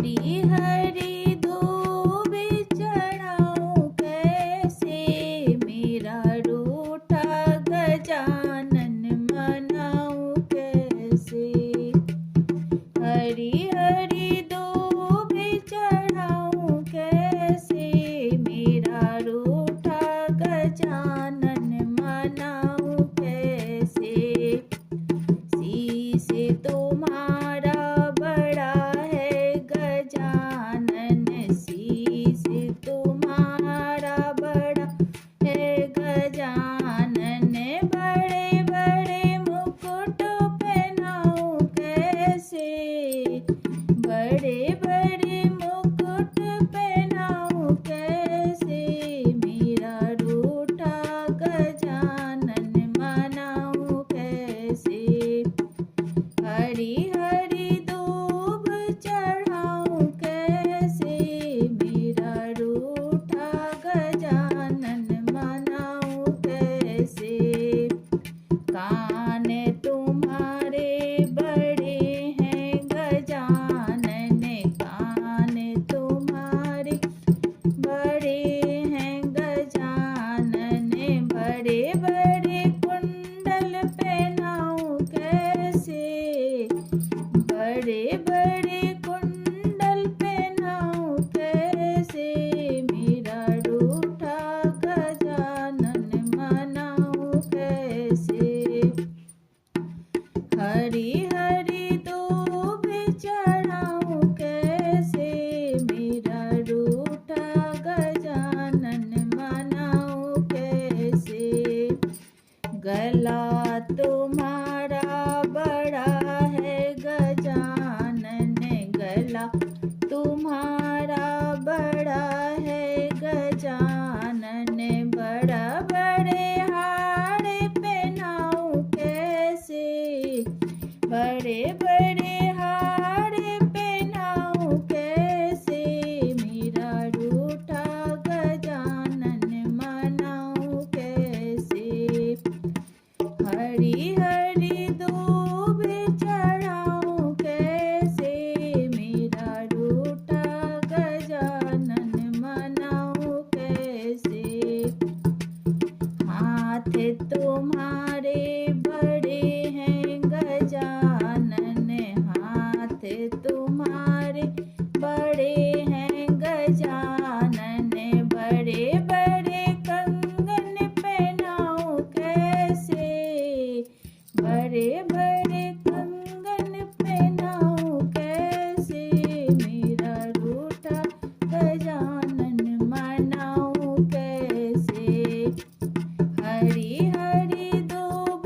हरी हरी धूप चढ़ाऊं कैसे, मेरा रूठा गजानन मनाऊं कैसे। हरी हरी धूप चढ़ाऊं कैसे, मेरा रूठा गजानन मनाऊं कैसे। शीश तुम्हारा बड़ा है गजानन, शीश तुम्हारा बड़ा है गजानन। बड़े बड़े मुकुट पहनाऊं कैसे, बड़े बड़े मुकुट पहनाऊं कैसे, मेरा रूठा गजानन मनाऊं कैसे। हरी हरी धूप चढ़ाऊं कैसे, मेरा रूठा गजानन मनाऊं कैसे। कान तुम्हारे बड़े हैं गजानन, कान तुम्हारे बड़े हैं गजानन। बड़े बड़े कुंडल पहनाऊं कैसे, बड़े बड़े कुंडल पहनाऊं कैसे, मेरा रूठा गजानन मनाऊं कैसे। हरी हरी धूप चढ़ाऊं कैसे, मेरा रूठा गजानन मनाऊं कैसे। गला तुम्हारा बड़ा है गजानन, गला तुम्हारा बड़ा है गजानन। बड़ा बड़े हार पहनाऊं कैसे, बड़े बड़े हार पहनाऊं कैसे, मेरा रूठा गजानन मनाऊं कैसे। हरी हरी धूप चढ़ाऊं कैसे, मेरा रूठा गजानन मनाऊं कैसे। हाथ तुम्हारे बड़े हैं गजानन, हाथ तुम्हारे बड़े हैं गजानन। बड़े बड़े कंगन पहनाऊं कैसे, बड़े बड़े कंगन पहनाऊं कैसे, मेरा रूठा गजानन मनाऊं कैसे। हरी हरी धूप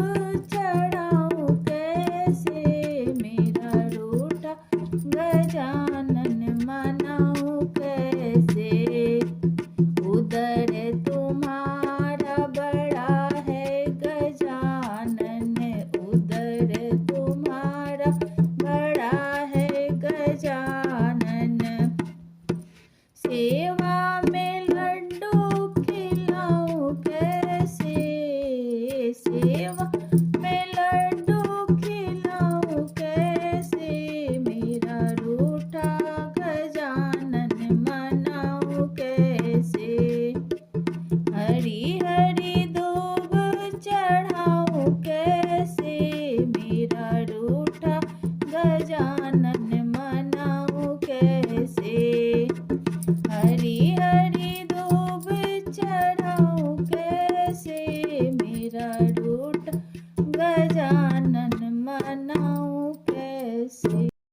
चढ़ाऊं कैसे, मेरा रूठा गजानन मनाऊं कैसे। उदर तुम्हारा बड़ा है गजानन, उदर तुम्हारा बड़ा है गजानन। सेवा में लड्डू खिलाऊं कैसे, सेवा में लड्डू खिलाऊं कैसे, मेरा रूठा गजानन मनाऊं कैसे। हरी हरी धूप चढ़ाऊं कैसे, मेरा रूठा गजानन मनाऊं कैसे। हरी हरी धूप चढ़ाऊं कैसे, मेरा रूठा गजानन